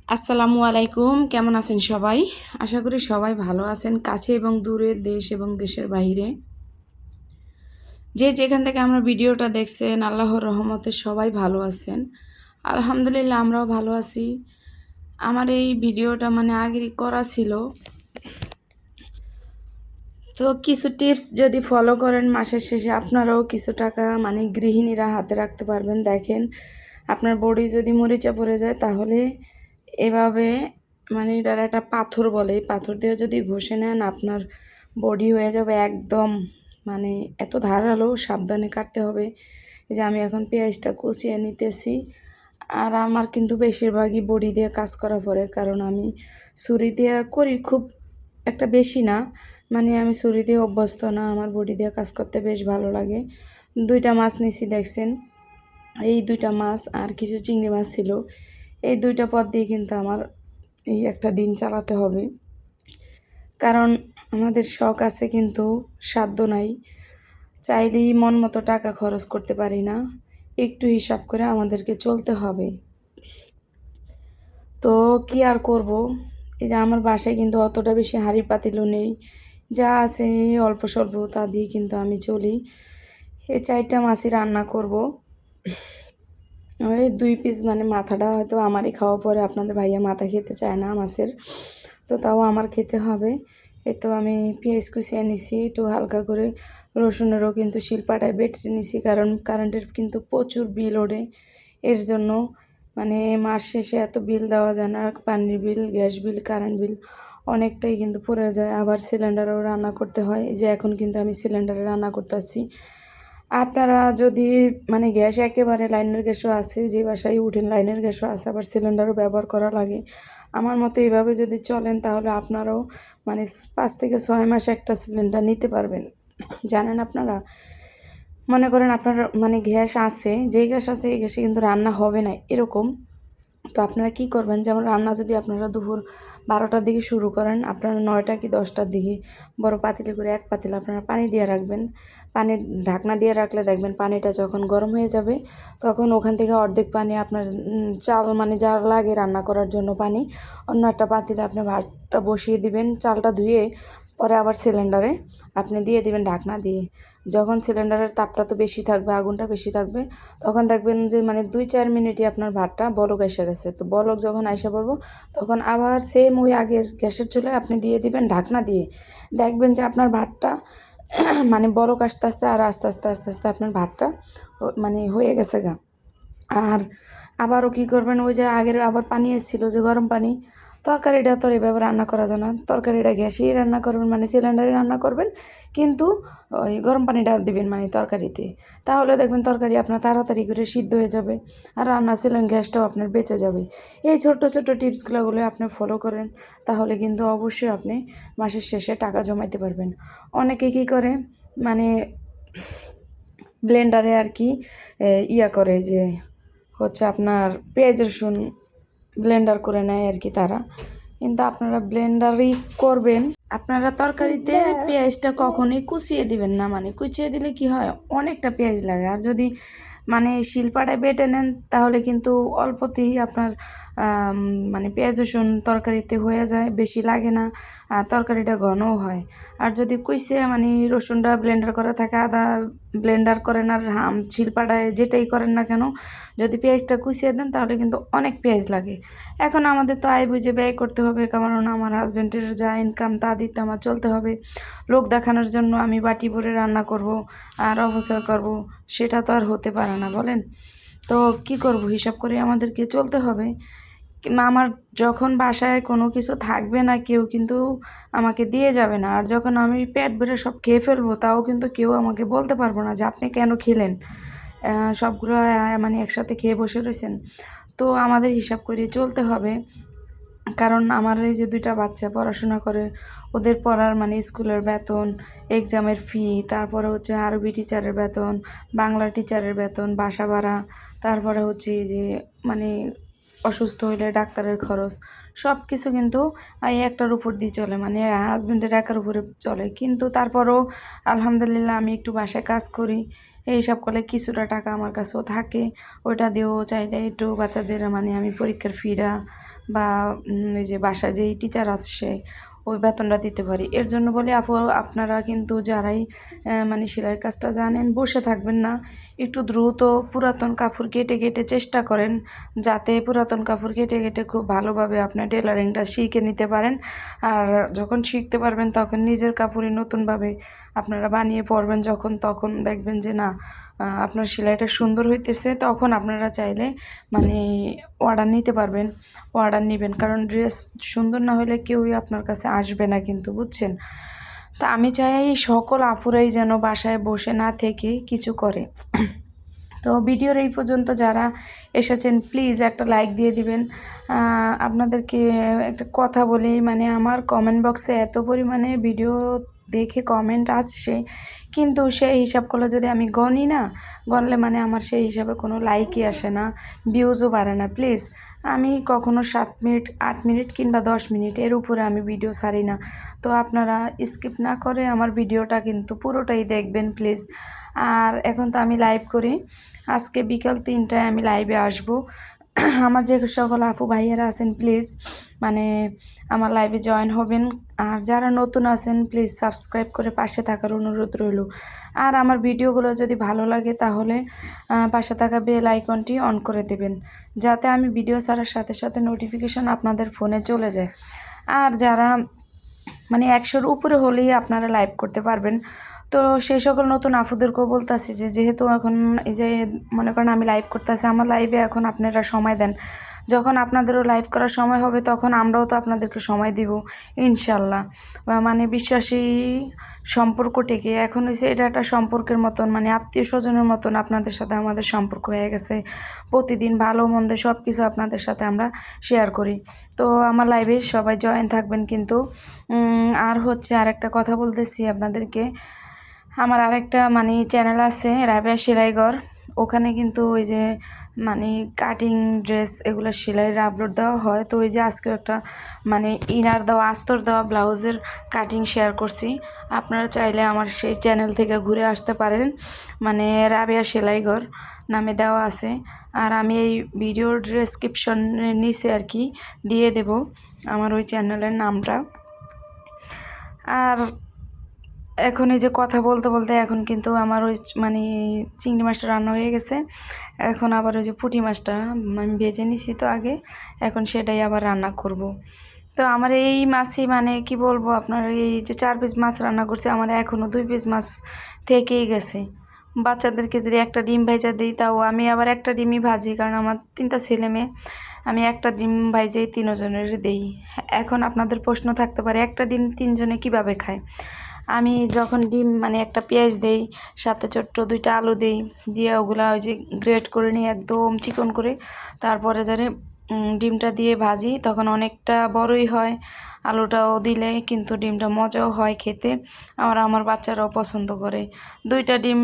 আসসালামু আলাইকুম, কেমন আছেন সবাই? আশা করি সবাই ভালো আছেন, কাছে এবং দূরে, দেশ এবং দেশের বাইরে। যে যেখান থেকে আমরা ভিডিওটা দেখছেন, আল্লাহর রহমতে সবাই ভালো আছেন। আলহামদুলিল্লাহ আমরাও ভালো আছি। আমার এই ভিডিওটা আগেই করা ছিল, তো কিছু টিপস যদি ফলো করেন মাসের শেষে আপনারাও কিছু টাকা গৃহিণীরা হাতে রাখতে পারবেন। দেখেন, আপনার বডি যদি মরিচা পড়ে যায় তাহলে এভাবে এটার একটা পাথর বলে, এই পাথর দিয়ে যদি ঘষে নেন আপনার বডি হয়ে যাবে একদম এত ধারালো। সাবধানে কাটতে হবে। এই যে আমি এখন পেঁয়াজটা কুচিয়ে নিতেছি। আর আমার কিন্তু বেশিরভাগই বডি দিয়ে কাজ করা পড়ে, কারণ আমি ছুরি দিয়ে করি খুব একটা বেশি না, আমি ছুরি দিয়ে অভ্যস্ত না। আমার বডি দিয়ে কাজ করতে বেশ ভালো লাগে। 2টা মাছ নিছি দেখছেন, এই 2টা মাছ আর কিছু চিংড়ি মাছ ছিল। এই 2টা পদ দিয়ে কিন্তু আমার এই একটা দিন চালাতে হবে, কারণ আমাদের শখ আছে কিন্তু সাধ্য নাই। চাইলেই মন মতো টাকা খরচ করতে পারি না, একটু হিসাব করে আমাদেরকে চলতে হবে। তো কি আর করব, এই যে আমার বাসায় কিন্তু অতটা বেশি হাঁড়ি পাতিলও নেই, যা আছে অল্প স্বল্প তা দিয়ে কিন্তু আমি চলি। এই 4টা মাছই রান্না করব। ওই 2 পিস মাথাটা হয়তো আমারই খাওয়া পরে, আপনাদের ভাইয়া মাথা খেতে চায় না মাছের, তো তাও আমার খেতে হবে। এই তো আমি পেঁয়াজ কুচিয়ে নিছি, একটু হালকা করে রসুনেরও কিন্তু শিলপাটায় বেটে নিছি, কারণ কারেন্টের কিন্তু প্রচুর বিল ওঠে। এর জন্য মাস শেষে এত বিল দেওয়া যায় না, পানির বিল, গ্যাস বিল, কারেন্ট বিল অনেকটাই কিন্তু পড়ে যায়। আবার সিলিন্ডারেও রান্না করতে হয়, যে এখন কিন্তু আমি সিলিন্ডারে রান্না করতেছি। আপনারা যদি গ্যাস একেবারে লাইনের গ্যাসও আছে, যে বাসায় উঠেন লাইনের গ্যাসও আছে, আবার সিলিন্ডারও ব্যবহার করা লাগে। আমার মতো এইভাবে যদি চলেন তাহলে আপনারাও 5 থেকে 6 মাস একটা সিলিন্ডার নিতে পারবেন। জানেন আপনারা, মনে করেন আপনার গ্যাস আছে, যেই গ্যাস আছে এই গ্যাসে কিন্তু রান্না হবে না এরকম। তো আপনারা কি করবেন, যেমন রান্না যদি আপনারা দুপুর 12টার দিকে শুরু করেন, আপনারা 9টা কি 10টার দিকে বড় পাতিলে করে 1 পাতিল আপনারা পানি দিয়ে রাখবেন। পানির ঢাকনা দিয়ে রাখলে দেখবেন পানিটা যখন গরম হয়ে যাবে তখন ওখান থেকে অর্ধেক পানি আপনার চাল যা লাগে রান্না করার জন্য পানি, অন্য একটা পাতিলে আপনি ভাতটা বসিয়ে দিবেন, চালটা ধুয়ে পরে আবার সিলিন্ডারে আপনি দিয়ে দিবেন ঢাকনা দিয়ে। যখন সিলিন্ডারের তাপটা তো বেশি থাকবে, আগুনটা বেশি থাকবে, তখন দেখবেন যে 2-4 মিনিটই আপনার ভাতটা বলক এসে গেছে। তো বলক যখন আইসা পড়বো তখন আবার সেম ওই আগের গ্যাসের চুলায় আপনি দিয়ে দিবেন ঢাকনা দিয়ে। দেখবেন যে আপনার ভাতটা বলক আস্তে আস্তে আর আস্তে আস্তে আস্তে আস্তে আপনার ভাতটা হয়ে গেছে গা। আর আবারও কী করবেন, ওই যে আগের আবার পানি এসেছিল যে গরম পানি, তরকারিটা তো এভাবে রান্না করা যায় না, তরকারিটা গ্যাসেই রান্না করবেন, সিলিন্ডারে রান্না করবেন, কিন্তু ওই গরম পানিটা দিবেন তরকারিতে। তাহলে দেখবেন তরকারি আপনার তাড়াতাড়ি করে সিদ্ধ হয়ে যাবে, আর রান্না গ্যাসটাও আপনার বেঁচে যাবে। এই ছোট্ট ছোট্ট টিপসগুলো আপনি ফলো করেন, তাহলে কিন্তু অবশ্যই আপনি মাসের শেষে টাকা জমাইতে পারবেন। অনেকে কী করে ব্লেন্ডারে আর কি করে, যে হচ্ছে আপনার পেঁয়াজ রসুন ব্লেন্ডার করে নেয় আর কি তারা, কিন্তু আপনারা ব্লেন্ডারই করবেন। আপনারা তরকারিতে পেঁয়াজটা কখনোই কুচিয়ে দিবেন না, কুচিয়ে দিলে কি হয়, অনেকটা পেঁয়াজ লাগে। আর যদি শিলপাটায় বেটে নেন তাহলে কিন্তু অল্পতেই আপনার পেঁয়াজ রসুন তরকারিতে হয়ে যায়, বেশি লাগে না, আর তরকারিটা ঘনও হয়। আর যদি কুচিয়ে রসুনটা ব্লেন্ডার করা থাকে, আদা ব্লেন্ডার করেন আর শিলপাটায় যেটাই করেন না কেন, যদি পেঁয়াজটা কুচিয়ে দেন তাহলে কিন্তু অনেক পেঁয়াজ লাগে। এখন আমাদের তো আয় বুঝে ব্যয় করতে হবে, কারণ আমার হাজব্যান্ডের যা ইনকাম তা দিতে আমার চলতে হবে। লোক দেখানোর জন্য আমি বাটি ভরে রান্না করব আর অবসর করব, সেটা তো আর হতে পারে না বলেন। তো কি করব, হিসাব করে আমাদেরকে চলতে হবে। আমার যখন বাসায় কোনো কিছু থাকবে না, কেউ কিন্তু আমাকে দিয়ে যাবে না। আর যখন আমি পেট ভরে সব খেয়ে ফেলবো, তাও কিন্তু কেউ আমাকে বলতে পারবো না যে আপনি কেন খেলেন, সবগুলো একসাথে খেয়ে বসে রয়েছেন। তো আমাদের হিসাব করে চলতে হবে, কারণ আমার এই যে 2টা বাচ্চা পড়াশোনা করে, ওদের পড়ার স্কুলের বেতন, এক্সামের ফি, তারপরে হচ্ছে আরবি টিচারের বেতন, বাংলা টিচারের বেতন, বাসা ভাড়া, তারপরে হচ্ছে এই যে অসুস্থ হইলে ডাক্তারের খরচ, সব কিছু কিন্তু এই একটার উপর দিয়ে চলে, হাজব্যান্ডের একার উপরে চলে। কিন্তু তারপরও আলহামদুলিল্লাহ আমি একটু বাসায় কাজ করি, এইসব করলে কিছুটা টাকা আমার কাছেও থাকে, ওইটা দিয়েও চাইলে একটু বাচ্চাদের আমি পরীক্ষার ফিটা বা এই যে বাসায় যেই টিচার আসছে ওই বেতনটা দিতে পারি। এর জন্য বলি আপু, আপনারা কিন্তু যারাই মানে সেলাই কাজটা জানেন বসে থাকবেন না, একটু দ্রুত পুরাতন কাপড় কেটে কেটে চেষ্টা করেন যাতে পুরাতন কাপড় কেটে কেটে খুব ভালোভাবে আপনার টেলারিংটা শিখে নিতে পারেন। আর যখন শিখতে পারবেন তখন নিজের কাপড়ই নতুনভাবে আপনারা বানিয়ে পরবেন, যখন তখন দেখবেন যে না আপনার সেলাইটা সুন্দর হইতেছে, তখন আপনারা চাইলে মানে অর্ডার নিতে পারবেন, অর্ডার নেবেন। কারণ ড্রেস সুন্দর না হলে কেউই আপনার কাছে আসবে না কিন্তু, বুঝছেন। তা আমি চাই সকল আপুরাই যেন বাসায় বসে না থেকে কিছু করে। তো ভিডিওর এই পর্যন্ত যারা এসেছেন প্লিজ একটা লাইক দিয়ে দিবেন। আপনাদেরকে একটা কথা বলি, মানে আমার কমেন্ট বক্সে এত পরিমাণে ভিডিও দেখে কমেন্ট আসছে, কিন্তু সেই হিসাব করলে যদি আমি গণি না, গণলে মানে আমার সেই হিসাবে কোনো লাইকই আসে না, ভিউজও বাড়ে না। প্লিজ, আমি কখনো 7 মিনিট 8 মিনিট কিংবা 10 মিনিট এর উপরে আমি ভিডিও ছাড়ি না। তো আপনারা স্কিপ না করে আমার ভিডিওটা কিন্তু পুরোটাই দেখবেন প্লিজ। আর এখন তো আমি লাইভ করি, আজকে বিকাল 3টায় আমি লাইভে আসব। আমার যে সকল আপু ভাইয়ারা আছেন প্লিজ মানে আমার লাইভে জয়েন হবেন। আর যারা নতুন আছেন প্লিজ সাবস্ক্রাইব করে পাশে থাকার অনুরোধ রইল। আর আমার ভিডিওগুলো যদি ভালো লাগে তাহলে পাশে থাকা বেল আইকনটি অন করে দেবেন, যাতে আমি ভিডিও ছাড়ার সাথে সাথে নোটিফিকেশন আপনাদের ফোনে চলে যায়। আর যারা মানে 100-র উপরে হলেই আপনারা লাইভ করতে পারবেন। তো সেই সকল নতুন আপুদেরকেও বলতেছি যে যেহেতু এখন এই যে মনে করেন আমি লাইভ করতেছি, আমার লাইভে এখন আপনারা সময় দেন, যখন আপনাদেরও লাইভ করার সময় হবে তখন আমরাও তো আপনাদেরকে সময় দিব ইনশাল্লাহ। মানে বিশ্বাসী সম্পর্ক টেকে এখন হয়েছে, এটা একটা সম্পর্কের মতন, মানে আত্মীয় স্বজনের মতন আপনাদের সাথে আমাদের সম্পর্ক হয়ে গেছে। প্রতিদিন ভালো মন্দে সব কিছু আপনাদের সাথে আমরা শেয়ার করি। তো আমার লাইভে সবাই জয়েন থাকবেন কিন্তু। আর হচ্ছে আরেকটা কথা বলতেছি আপনাদেরকে, আমার আরেকটা মানে চ্যানেল আছে রাবেয়া সেলাইঘর, ওখানে কিন্তু ওই যে মানে কাটিং ড্রেস এগুলো সেলাইয়ের আপলোড দেওয়া হয়। তো ওই যে আজকে একটা মানে ইনার দেওয়া আস্তর দেওয়া ব্লাউজের কাটিং শেয়ার করছি, আপনারা চাইলে আমার সেই চ্যানেল থেকে ঘুরে আসতে পারেন, মানে রাবেয়া সেলাইঘর নামে দেওয়া আছে। আর আমি এই ভিডিওর ডেসক্রিপশনের নিচে আর কি দিয়ে দেব আমার ওই চ্যানেলের নামটা। আর এখন এই যে কথা বলতে বলতে এখন কিন্তু আমার ওই মানে চিংড়ি মাছটা রান্না হয়ে গেছে, এখন আবার ওই যে পুঁটি মাছটা আমি ভেজে নিছি তো আগে, এখন সেটাই আবার রান্না করব। তো আমার এই মাছই মানে কি বলবো আপনার, এই যে 4 পিস মাছ রান্না করছে, আমার এখনও 2 পিস মাছ থেকেই গেছে। বাচ্চাদেরকে যদি একটা ডিম ভাজা দিই, তাও আমি আবার একটা ডিমই ভাজি, কারণ আমার 3টা ছেলে মেয়ে, আমি একটা ডিম ভাজেই 3 জনের দিই। এখন আপনাদের প্রশ্ন থাকতে পারে একটা ডিম 3 জনে কীভাবে খায়। আমি যখন ডিম মানে একটা পেঁয়াজ দেই, সাথে ছোট্ট 2টা আলু দেই, দিয়ে ওগুলা ওই যে গ্রেট করে নিই একদম চিকন করে, তারপরে যারে ডিমটা দিয়ে ভাজি, তখন অনেকটা বড়ই হয়। আলুটাও দিলে কিন্তু ডিমটা মজাও হয় খেতে, আমার বাচ্চারাও পছন্দ করে। 2টা ডিম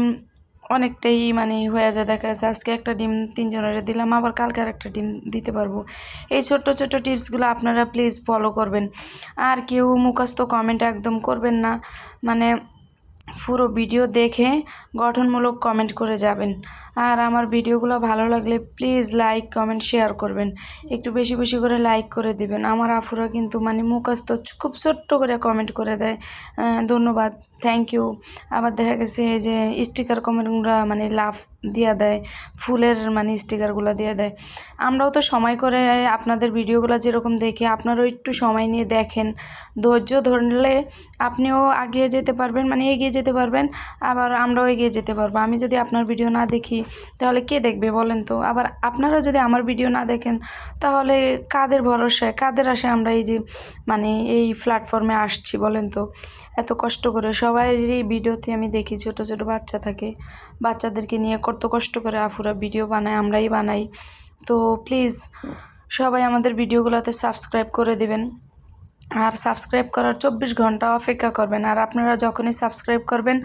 অনেকটাই মানে হয়ে যায়, দেখা যাচ্ছে আজকে একটা ডিম 3 জনের দিলাম, আবার কালকে আর একটা ডিম দিতে পারবো। এই ছোট্ট ছোট্ট টিপসগুলো আপনারা প্লিজ ফলো করবেন। আর কেউ মুখস্থ কমেন্ট একদম করবেন না, মানে পুরো ভিডিও দেখে গঠনমূলক কমেন্ট করে যাবেন। আর আমার ভিডিওগুলো ভালো লাগলে প্লিজ লাইক কমেন্ট শেয়ার করবেন, একটু বেশি বেশি করে লাইক করে দিবেন। আমার আফুরা কিন্তু মানে মুখস্থ খুব ছোট্ট করে কমেন্ট করে দেয়, ধন্যবাদ, থ্যাংক ইউ। আবার দেখা গেছে এই যে স্টিকার কমেন্টগুলো মানে লাভ দিয়া দেয়, ফুলের মানে স্টিকারগুলো দিয়ে দেয়। আমরাও তো সময় করে আপনাদের ভিডিওগুলো যেরকম দেখে আপনারাও একটু সময় নিয়ে দেখেন, ধৈর্য ধরলে আপনিও এগিয়ে যেতে পারবেন, মানে এগিয়ে যেতে পারবেন, আবার আমরাও এগিয়ে যেতে পারবো। আমি যদি আপনার ভিডিও না দেখি তাহলে কে দেখবে বলেন তো? আবার আপনারা যদি আমার ভিডিও না দেখেন তাহলে কাদের ভরসায় কাদের আশায় আমরা এই যে মানে এই প্ল্যাটফর্মে আসছি বলেন তো? এত কষ্ট করে সবারই ভিডিওতে আমি দেখি ছোট ছোট বাচ্চা থাকে, বাচ্চাদেরকে নিয়ে কত কষ্ট করে আফুরা ভিডিও বানায়, আমরাই বানাই। তো প্লিজ সবাই আমাদের ভিডিওগুলোতে সাবস্ক্রাইব করে দেবেন, আর সাবস্ক্রাইব করার 24 ঘন্টা অপেক্ষা করবেন। আর আপনারা যখনই সাবস্ক্রাইব করবেন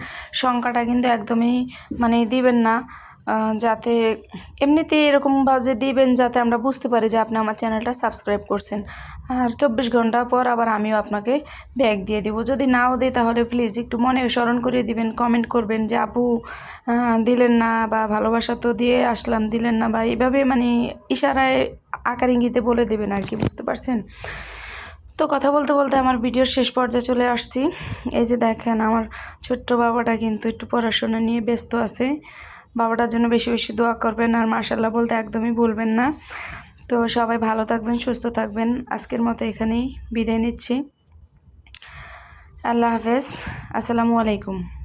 সংখ্যাটা কিন্তু একদমই মানে দিবেন না, যাতে এমনিতেই এরকমভাবে দিবেন যাতে আমরা বুঝতে পারি যে আপনি আমার চ্যানেলটা সাবস্ক্রাইব করছেন। আর 24 ঘন্টা পর আবার আমিও আপনাকে ব্যাগ দিয়ে দিব, যদি নাও দিই তাহলে প্লিজ একটু মনে স্মরণ করিয়ে দিবেন, কমেন্ট করবেন যে আপু দিলেন না, বা ভালোবাসা তো দিয়ে আসলাম দিলেন না, বা এইভাবে মানে ইশারায় আকার ইঙ্গিতে বলে দেবেন আর কি, বুঝতে পারছেন? তো কথা বলতে বলতে আমার ভিডিওর শেষ পর্যায়ে চলে আসছি। এই যে দেখেন আমার ছোট্ট বাবাটা কিন্তু একটু পড়াশোনা নিয়ে ব্যস্ত আছে। বাবাটার জন্য বেশি বেশি দোয়া করবেন আর মাশাআল্লাহ বলতে একদমই ভুলবেন না। তো সবাই ভালো থাকবেন, সুস্থ থাকবেন। আজকের মতো এখানেই বিদায় নিচ্ছি। আল্লাহ হাফেজ, আসসালামু আলাইকুম।